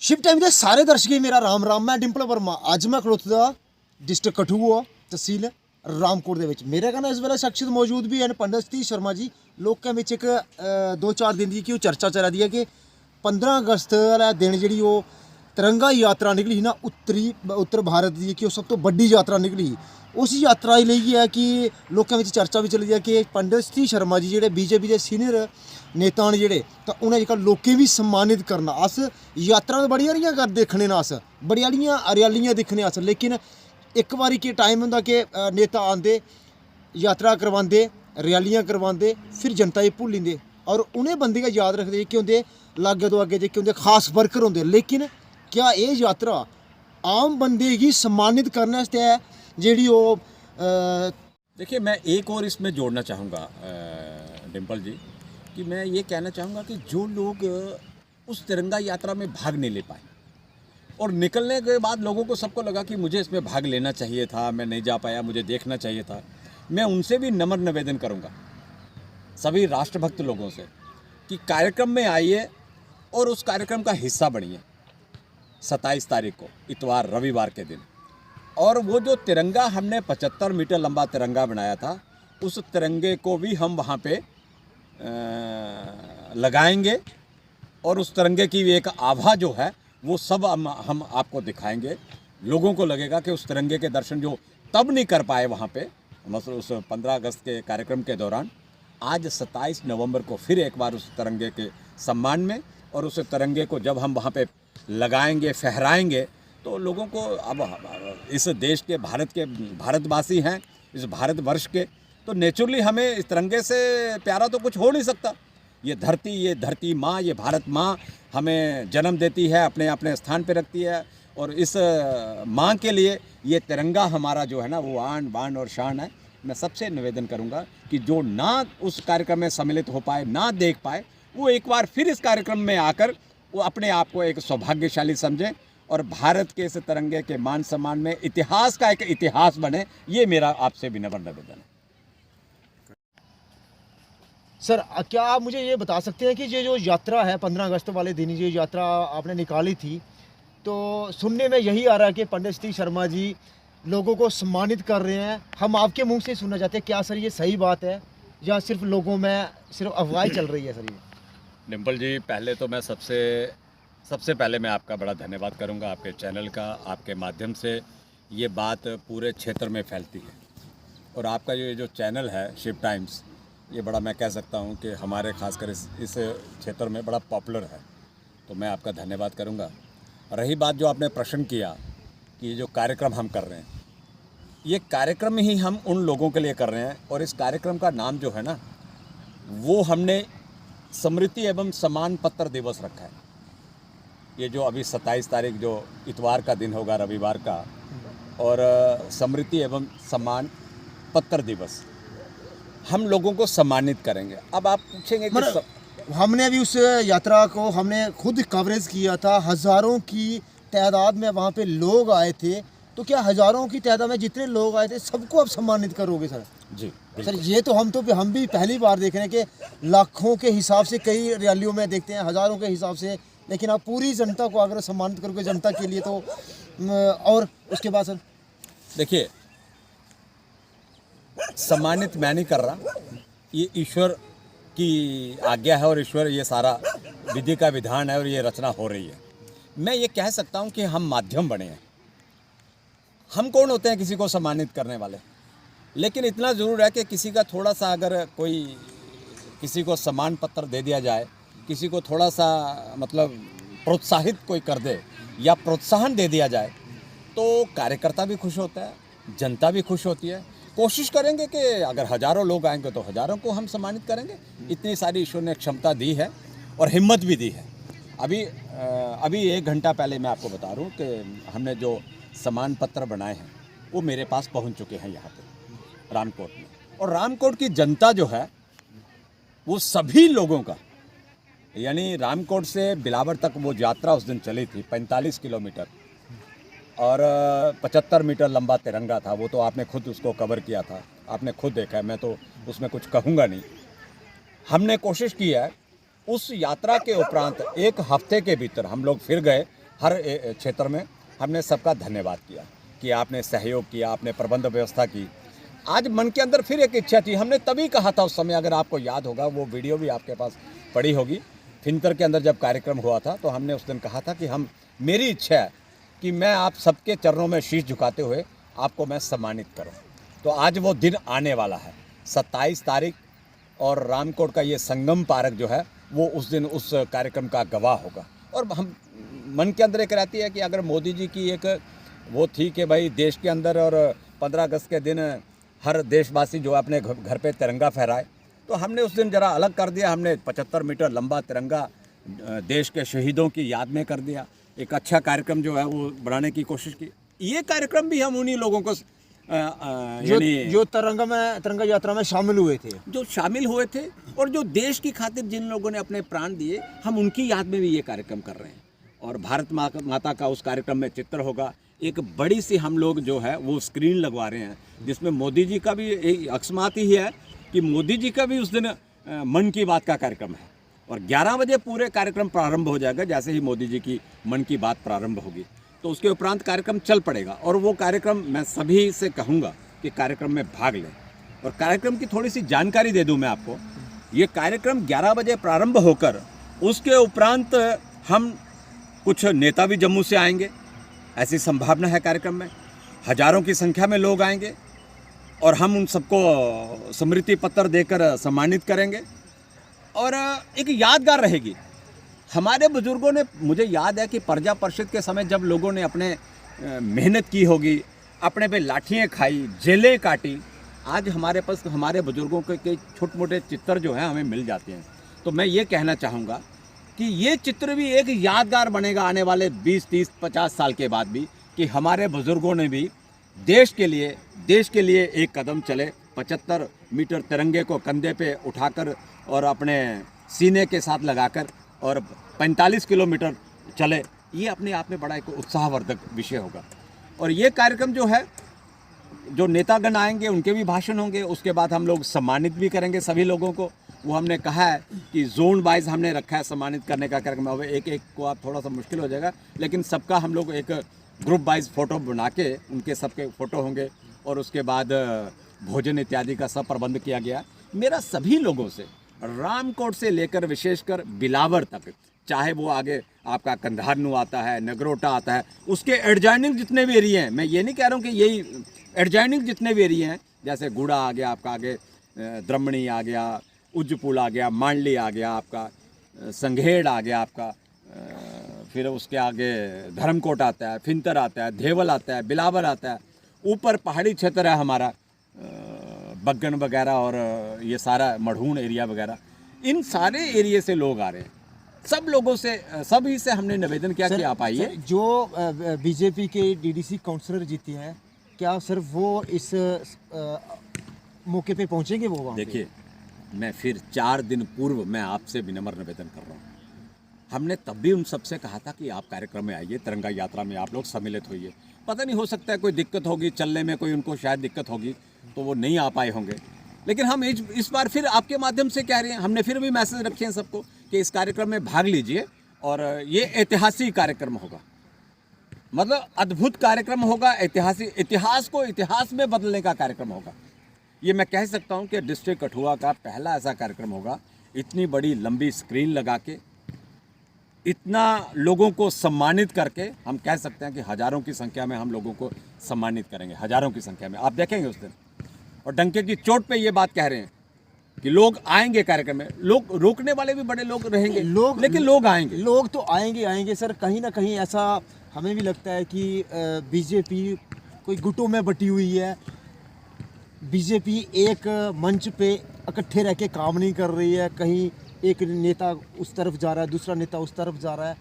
Shiv time के सारे दर्शकों मेरा राम राम। मैं डिंपल वर्मा। अज मैं खड़ोता डिस्ट्रिक्ट कठुआ तहसील रामकोट दे विच। मेरे कन्नै इस वेले शख्सियत मौजूद भी हैं पंडित सतीश शर्मा जी। लोगों में एक 2-4 दिन की चर्चा चला दी है कि 15 अगस्त वाला दिन जी तिरंगा यात्रा निकली ही ना उत्तर भारत की कि सब तो बड़ी यात्रा निकली। उस यात्रा लेइयै कि लोगों में चर्चा भी चली है कि पंडित सतीश शर्मा जी जो बीजेपी के सीनियर नेता ने जोड़े तो उन्हें जो लोकें भी सम्मानित करना। अस यात्रा बड़ी हारियां कर देखने न अस बड़ी हारियां रैलियां दिक्खने अस, लेकिन एक बारी के टाइम होंदा कि नेता आंदे यात्रा करवाते रैलियां करवाते फिर जनता गी भुल्ली जंदे और उन्हें बंदे गै याद रखते कि उंदे लाग्गे तो अग्गे जेह्के उंदे खास वर्कर होंदे। लेकिन क्या ये यात्रा आम बंदे गी सम्मानित करने आस्तै है जेह्ड़ी देखिए, मैं एक और इसमें जोड़ना चाहूँगा डिम्पल जी कि मैं ये कहना चाहूँगा कि जो लोग उस तिरंगा यात्रा में भाग नहीं ले पाए और निकलने के बाद लोगों को सबको लगा कि मुझे इसमें भाग लेना चाहिए था, मैं नहीं जा पाया, मुझे देखना चाहिए था, मैं उनसे भी नम्र निवेदन करूँगा सभी राष्ट्रभक्त लोगों से कि कार्यक्रम में आइए और उस कार्यक्रम का हिस्सा बनिए 27 तारीख को इतवार रविवार के दिन। और वो जो तिरंगा हमने 75 मीटर लंबा तिरंगा बनाया था उस तिरंगे को भी हम वहाँ पे लगाएंगे और उस तिरंगे की एक आभा जो है वो सब हम आपको दिखाएंगे। लोगों को लगेगा कि उस तिरंगे के दर्शन जो तब नहीं कर पाए वहाँ पे मतलब उस 15 अगस्त के कार्यक्रम के दौरान, आज 27 नवंबर को फिर एक बार उस तिरंगे के सम्मान में और उस तिरंगे को जब हम वहाँ पे लगाएंगे फहराएंगे तो लोगों को अब इस देश के भारतवासी हैं, इस भारतवर्ष के, तो नेचुरली हमें इस तिरंगे से प्यारा तो कुछ हो नहीं सकता। ये धरती माँ, ये भारत माँ हमें जन्म देती है, अपने अपने स्थान पे रखती है और इस माँ के लिए ये तिरंगा हमारा जो है ना वो आन बान और शान है। मैं सबसे निवेदन करूँगा कि जो ना उस कार्यक्रम में सम्मिलित हो पाए, ना देख पाए, वो एक बार फिर इस कार्यक्रम में आकर वो अपने आप को एक सौभाग्यशाली समझें और भारत के इस तिरंगे के मान सम्मान में इतिहास का एक इतिहास बने। ये मेरा आपसे विनम्र निवेदन है। सर क्या आप मुझे ये बता सकते हैं कि ये जो यात्रा है 15 अगस्त वाले दिन ये यात्रा आपने निकाली थी, तो सुनने में यही आ रहा है कि पंडित सतीश शर्मा जी लोगों को सम्मानित कर रहे हैं। हम आपके मुंह से सुनना चाहते हैं, क्या सर ये सही बात है या सिर्फ लोगों में सिर्फ अफवाहें चल रही है? सर ये डिम्पल जी, पहले तो मैं सबसे पहले मैं आपका बड़ा धन्यवाद करूंगा। आपके चैनल का, आपके माध्यम से ये बात पूरे क्षेत्र में फैलती है और आपका ये जो चैनल है शिव टाइम्स, ये बड़ा मैं कह सकता हूँ कि हमारे खासकर इस क्षेत्र में बड़ा पॉपुलर है, तो मैं आपका धन्यवाद करूँगा। रही बात जो आपने प्रश्न किया कि ये जो कार्यक्रम हम कर रहे हैं, ये कार्यक्रम ही हम उन लोगों के लिए कर रहे हैं और इस कार्यक्रम का नाम जो है ना वो हमने स्मृति एवं सम्मान पत्र दिवस रखा है। ये जो अभी 27 तारीख जो इतवार का दिन होगा रविवार का, और स्मृति एवं सम्मान पत्र दिवस हम लोगों को सम्मानित करेंगे। अब आप पूछेंगे कि हमने भी उस यात्रा को हमने खुद कवरेज किया था, हज़ारों की तादाद में वहाँ पे लोग आए थे, तो क्या हज़ारों की तादाद में जितने लोग आए थे सबको आप सम्मानित करोगे सर? जी सर ये तो हम भी पहली बार देख रहे हैं कि लाखों के हिसाब से कई रैलियों में देखते हैं, हज़ारों के हिसाब से, लेकिन आप पूरी जनता को अगर सम्मानित करोगे जनता के लिए तो और उसके बाद सर देखिए, सम्मानित मैं नहीं कर रहा, ये ईश्वर की आज्ञा है और ईश्वर ये सारा विधि का विधान है और ये रचना हो रही है। मैं ये कह सकता हूँ कि हम माध्यम बने हैं। हम कौन होते हैं किसी को सम्मानित करने वाले, लेकिन इतना ज़रूर है कि किसी का थोड़ा सा अगर कोई किसी को सम्मान पत्र दे दिया जाए, किसी को थोड़ा सा मतलब प्रोत्साहित कोई कर दे या प्रोत्साहन दे दिया जाए तो कार्यकर्ता भी खुश होता है, जनता भी खुश होती है। कोशिश करेंगे कि अगर हज़ारों लोग आएंगे तो हज़ारों को हम सम्मानित करेंगे। इतनी सारी ईश्वर ने क्षमता दी है और हिम्मत भी दी है। अभी 1 घंटा पहले मैं आपको बता रहा हूँ कि हमने जो सम्मान पत्र बनाए हैं वो मेरे पास पहुँच चुके हैं यहाँ पे रामकोट में, और रामकोट की जनता जो है वो सभी लोगों का, यानी रामकोट से बिलावर तक वो यात्रा उस दिन चली थी 45 किलोमीटर और 75 मीटर लंबा तिरंगा था। वो तो आपने खुद उसको कवर किया था, आपने खुद देखा है, मैं तो उसमें कुछ कहूँगा नहीं। हमने कोशिश की है उस यात्रा के उपरांत 1 हफ्ते के भीतर हम लोग फिर गए हर क्षेत्र में हमने सबका धन्यवाद किया कि आपने सहयोग किया, आपने प्रबंध व्यवस्था की। आज मन के अंदर फिर एक इच्छा थी, हमने तभी कहा था उस समय, अगर आपको याद होगा, वो वीडियो भी आपके पास पड़ी होगी, फिनतर के अंदर जब कार्यक्रम हुआ था तो हमने उस दिन कहा था कि मेरी इच्छा है कि मैं आप सबके चरणों में शीश झुकाते हुए आपको मैं सम्मानित करूं। तो आज वो दिन आने वाला है 27 तारीख, और रामकोट का ये संगम पार्क जो है वो उस दिन उस कार्यक्रम का गवाह होगा। और हम मन के अंदर एक रहती है कि अगर मोदी जी की एक वो थी कि भाई देश के अंदर और 15 अगस्त के दिन हर देशवासी जो अपने घर पे तिरंगा फहराए, तो हमने उस दिन ज़रा अलग कर दिया। हमने 75 मीटर लंबा तिरंगा देश के शहीदों की याद में कर दिया। एक अच्छा कार्यक्रम जो है वो बनाने की कोशिश की। ये कार्यक्रम भी हम उन्हीं लोगों को जो तिरंगा यात्रा में शामिल हुए थे, और जो देश की खातिर जिन लोगों ने अपने प्राण दिए, हम उनकी याद में भी ये कार्यक्रम कर रहे हैं। और भारत माता का उस कार्यक्रम में चित्र होगा। एक बड़ी सी हम लोग जो है वो स्क्रीन लगवा रहे हैं, जिसमें मोदी जी का भी एक अकस्मात ही है कि मोदी जी का भी उस दिन मन की बात का कार्यक्रम है, और 11 बजे पूरे कार्यक्रम प्रारंभ हो जाएगा। जैसे ही मोदी जी की मन की बात प्रारंभ होगी तो उसके उपरांत कार्यक्रम चल पड़ेगा। और वो कार्यक्रम मैं सभी से कहूँगा कि कार्यक्रम में भाग लें। और कार्यक्रम की थोड़ी सी जानकारी दे दूँ मैं आपको। ये कार्यक्रम 11 बजे प्रारंभ होकर उसके उपरांत हम कुछ नेता भी जम्मू से आएंगे, ऐसी संभावना है। कार्यक्रम में हजारों की संख्या में लोग आएंगे और हम उन सबको स्मृति पत्र देकर सम्मानित करेंगे। और एक यादगार रहेगी। हमारे बुजुर्गों ने, मुझे याद है कि प्रजा परिषद के समय जब लोगों ने अपने मेहनत की होगी, अपने पे लाठियाँ खाई, जेलें काटी, आज हमारे पास हमारे बुजुर्गों के छोटे मोटे चित्र जो हैं हमें मिल जाते हैं। तो मैं ये कहना चाहूँगा कि ये चित्र भी एक यादगार बनेगा आने वाले 20, 30, 50 साल के बाद भी, कि हमारे बुजुर्गों ने भी देश के लिए एक कदम चले, 75 मीटर तिरंगे को कंधे पे उठाकर और अपने सीने के साथ लगाकर, और 45 किलोमीटर चले। ये अपने आप में बड़ा एक उत्साहवर्धक विषय होगा। और ये कार्यक्रम जो है, जो नेतागण आएंगे उनके भी भाषण होंगे, उसके बाद हम लोग सम्मानित भी करेंगे सभी लोगों को। वो हमने कहा है कि जोन वाइज हमने रखा है सम्मानित करने का कार्यक्रम। अब एक को आप थोड़ा सा मुश्किल हो जाएगा, लेकिन सबका हम लोग एक ग्रुप वाइज फ़ोटो बना के उनके सबके फ़ोटो होंगे, और उसके बाद भोजन इत्यादि का सब प्रबंध किया गया। मेरा सभी लोगों से, रामकोट से लेकर विशेषकर बिलावर तक, चाहे वो आगे आपका कंधारनू आता है, नगरोटा आता है, उसके एडजॉइनिंग जितने भी एरिया हैं, मैं ये नहीं कह रहा हूँ कि यही एडजॉइनिंग जितने भी एरिया हैं, जैसे गुड़ा आ गया आपका, आगे द्रमणी आ गया, उज्जपुल आ गया, मांडली आ गया आपका, संघेड़ आ गया आपका, फिर उसके आगे धर्मकोट आता है, फिनतर आता है, धेवल आता है, बिलावर आता है, ऊपर पहाड़ी क्षेत्र है हमारा, बग्गन वगैरह और ये सारा मढ़ून एरिया वगैरह, इन सारे एरिया से लोग आ रहे हैं। सब लोगों से, सभी से हमने निवेदन किया कि आप आइए। जो बीजेपी के डीडीसी काउंसलर जीते हैं, क्या सर वो इस मौके पे पहुंचेंगे? वो वहाँ देखिए, मैं फिर 4 दिन पूर्व मैं आपसे विनम्र निवेदन कर रहा हूँ। हमने तब भी उन सबसे कहा था कि आप कार्यक्रम में आइए, तिरंगा यात्रा में आप लोग सम्मिलित होइए। पता नहीं, हो सकता है कोई दिक्कत होगी चलने में, कोई उनको शायद दिक्कत होगी तो वो नहीं आ पाए होंगे, लेकिन हम इस बार फिर आपके माध्यम से कह रहे हैं, हमने फिर भी मैसेज रखे हैं सबको कि इस कार्यक्रम में भाग लीजिए। और ये ऐतिहासिक कार्यक्रम होगा, मतलब अद्भुत कार्यक्रम होगा, ऐतिहासिक, इतिहास को इतिहास में बदलने का कार्यक्रम होगा। ये मैं कह सकता हूँ कि डिस्ट्रिक्ट कठुआ का पहला ऐसा कार्यक्रम होगा, इतनी बड़ी लंबी स्क्रीन लगा के, इतना लोगों को सम्मानित करके। हम कह सकते हैं कि हज़ारों की संख्या में हम लोगों को सम्मानित करेंगे, हज़ारों की संख्या में आप देखेंगे उस दिन। और डंके की चोट पे ये बात कह रहे हैं कि लोग आएंगे कार्यक्रम में। लोग रोकने वाले भी बड़े लोग रहेंगे, लेकिन लोग आएंगे। लोग तो आएंगे सर। कहीं ना कहीं ऐसा हमें भी लगता है कि बीजेपी कोई गुटों में बटी हुई है। बीजेपी एक मंच पे इकट्ठे रह के काम नहीं कर रही है। कहीं एक नेता उस तरफ जा रहा है, दूसरा नेता उस तरफ जा रहा है।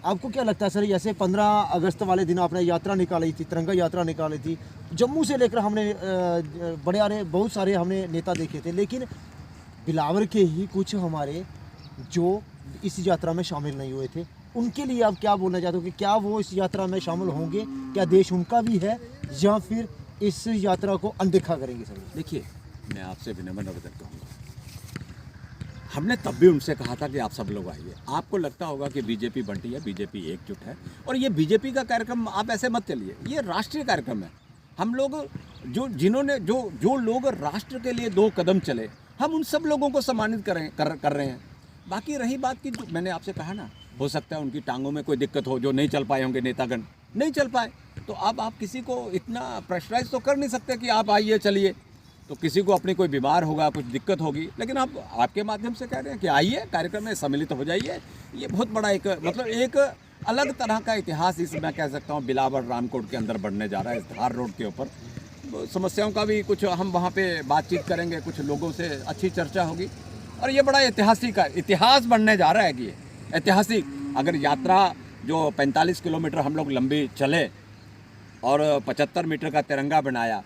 आपको क्या लगता है सर, जैसे 15 अगस्त वाले दिन आपने यात्रा निकाली थी, तिरंगा यात्रा निकाली थी, जम्मू से लेकर हमने बहुत सारे हमने नेता देखे थे, लेकिन बिलावर के ही कुछ हमारे जो इस यात्रा में शामिल नहीं हुए थे, उनके लिए आप क्या बोलना चाहते हो कि क्या वो इस यात्रा में शामिल होंगे? क्या देश उनका भी है, या फिर इस यात्रा को अनदेखा करेंगे सर? देखिए, मैं आपसे विनम्र निवेदन कहूँगा, हमने तब भी उनसे कहा था कि आप सब लोग आइए। आपको लगता होगा कि बीजेपी बंटी है, बीजेपी एकजुट है, और ये बीजेपी का कार्यक्रम आप ऐसे मत चलिए, ये राष्ट्रीय कार्यक्रम है। हम लोग जो लोग राष्ट्र के लिए 2 कदम चले, हम उन सब लोगों को सम्मानित कर रहे हैं। बाकी रही बात की, मैंने आपसे कहा ना, हो सकता है उनकी टांगों में कोई दिक्कत हो, जो नहीं चल पाए होंगे, नेतागण नहीं चल पाए, तो अब आप किसी को इतना प्रेशराइज तो कर नहीं सकते कि आप आइए चलिए। तो किसी को अपनी कोई बीमार होगा, कुछ दिक्कत होगी, लेकिन आप आपके माध्यम से कह रहे हैं कि आइए, कार्यक्रम में सम्मिलित हो जाइए। ये बहुत बड़ा एक एक अलग तरह का इतिहास इस मैं कह सकता हूँ बिलावर रामकोट के अंदर बढ़ने जा रहा है। इस धार रोड के ऊपर समस्याओं का भी कुछ हम वहाँ पे बातचीत करेंगे, कुछ लोगों से अच्छी चर्चा होगी, और ये बड़ा ऐतिहासिक इतिहास बनने जा रहा है कि ये ऐतिहासिक अगर यात्रा जो 45 किलोमीटर हम लोग लंबी चले और 75 मीटर का तिरंगा बनाया,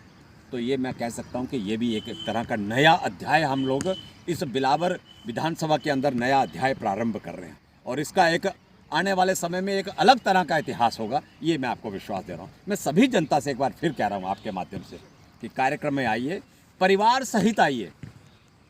तो ये मैं कह सकता हूँ कि ये भी एक तरह का नया अध्याय हम लोग इस बिलावर विधानसभा के अंदर नया अध्याय प्रारंभ कर रहे हैं, और इसका एक आने वाले समय में एक अलग तरह का इतिहास होगा, ये मैं आपको विश्वास दे रहा हूँ। मैं सभी जनता से एक बार फिर कह रहा हूँ आपके माध्यम से कि कार्यक्रम में आइए, परिवार सहित आइए,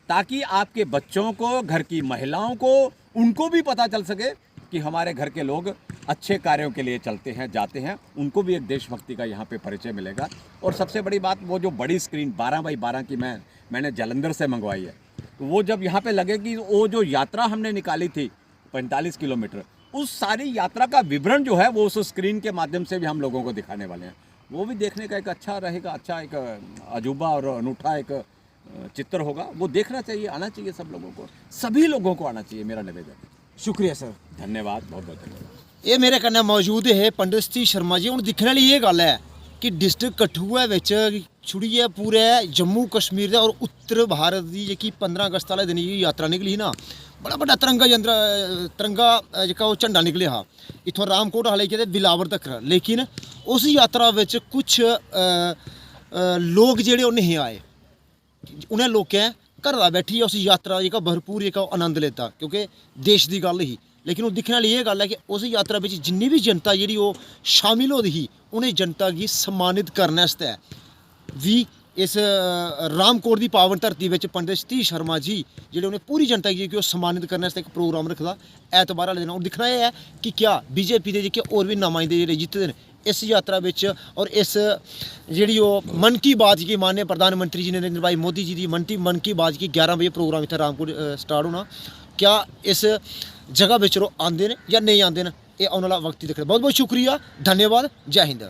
ताकि आपके बच्चों को, घर की महिलाओं को, उनको भी पता चल सके कि हमारे घर के लोग अच्छे कार्यों के लिए चलते हैं, जाते हैं, उनको भी एक देशभक्ति का यहाँ पे परिचय मिलेगा। और सबसे बड़ी बात, वो जो बड़ी स्क्रीन 12x12 की मैंने जालंधर से मंगवाई है, तो वो जब यहाँ पे लगेगी, वो जो यात्रा हमने निकाली थी 45 किलोमीटर, उस सारी यात्रा का विवरण जो है वो उस स्क्रीन के माध्यम से भी हम लोगों को दिखाने वाले हैं। वो भी देखने का एक अच्छा रहेगा, अच्छा एक अजूबा और अनूठा एक चित्र होगा, वो देखना चाहिए, आना चाहिए सब लोगों को, सभी लोगों को आना चाहिए, मेरा निवेदन। शुक्रिया सर, धन्यवाद, बहुत बहुत धन्यवाद। ये मेरे कन्नै मौजूद है पंडित सतीश शर्मा जी। हुण दिक्खने वाली ये गल है कि डिस्ट्रिक्ट कठुआ विच छुड़िए पूरे जम्मू कश्मीर दे और उत्तर भारत की जेह्की 15 अगस्त वाले दिन जी यात्रा निकली ही ना, बड़ा बड़ा तिरंगा जेह्का ओह् झंडा निकलिया हा इत्थों रामकोट हा लेइयै ते बिलावर तक। लेकिन उस यात्रा विच कुछ लोग जेह्ड़े ओह् नहीं आए, उ'नें लोकें घरा बैठियै उस यात्रा जेह्का भरपूर जेह्का आनंद लेता, क्योंकि देश दी गल्ल ही। लेकिन वो दिक्खने वाली ये गल्ल है कि उस यात्रा बिच जिन्नी भी जनता जेह्ड़ी ओह् शामिल होई ही, उ'नें जनता गी सम्मानित करने आस्तै भी इस रामकोट दी पावन धरती बिच पंडित सतीश शर्मा जी जेह्ड़े उ'नें पूरी जनता गी कि ओह् सम्मानित करने आस्तै इक प्रोग्राम रखे दा ऐतबार आह्ले दिन। और दिक्खना एह् है कि क्या बीजेपी दे जेह्के होर बी नुमाइंदे जेह्ड़े जित्ते दे न इस यात्रा बिच, और इस जेह्ड़ी ओह् मन की बात की माननीय प्रधानमंत्री जी नरेंद्र भाई मोदी जी दी मन की बात की 11 बजे प्रोग्राम इत्थै रामकोट स्टार्ट होना, क्या इस जगह बिच ओह् आंदे न या नेईं आंदे न, एह् औने आह्ला वक्त ही दिक्खना। बहुत बहुत शुक्रिया, धन्यवाद, जय हिंद।